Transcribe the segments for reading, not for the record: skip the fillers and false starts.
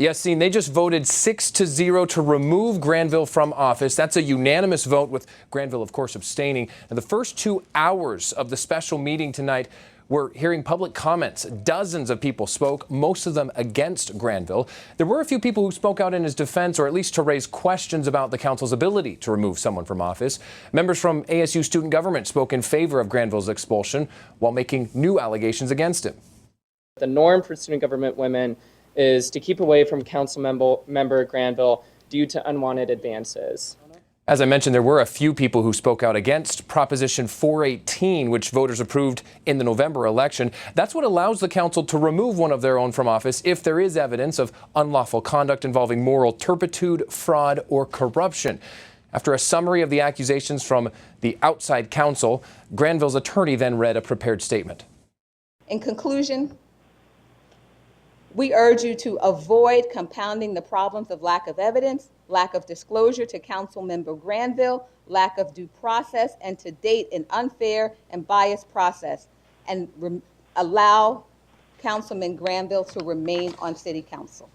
Yes, Scene, they just voted 6-0 to remove Granville from office. That's a unanimous vote, with Granville, of course, abstaining. And the first 2 hours of the special meeting tonight, we're hearing public comments. Dozens of people spoke, most of them against Granville. There were a few people who spoke out in his defense, or at least to raise questions about the council's ability to remove someone from office. Members from ASU student government spoke in favor of Granville's expulsion while making new allegations against him. The norm for student government women is to keep away from council member Granville due to unwanted advances. As I mentioned, there were a few people who spoke out against Proposition 418, which voters approved in the November election. That's what allows the council to remove one of their own from office if there is evidence of unlawful conduct involving moral turpitude, fraud, or corruption. After a summary of the accusations from the outside counsel, Granville's attorney then read a prepared statement. In conclusion, we urge you to avoid compounding the problems of lack of evidence, lack of disclosure to Council Member Granville, lack of due process, and to date an unfair and biased process, and allow Councilman Granville to remain on City Council.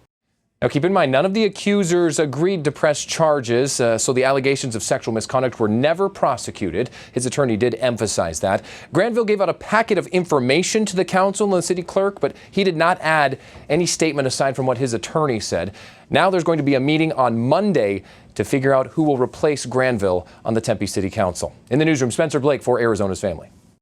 Now, keep in mind, none of the accusers agreed to press charges, so the allegations of sexual misconduct were never prosecuted. His attorney did emphasize that. Granville gave out a packet of information to the council and the city clerk, but he did not add any statement aside from what his attorney said. Now there's going to be a meeting on Monday to figure out who will replace Granville on the Tempe City Council. In the newsroom, Spencer Blake for Arizona's Family.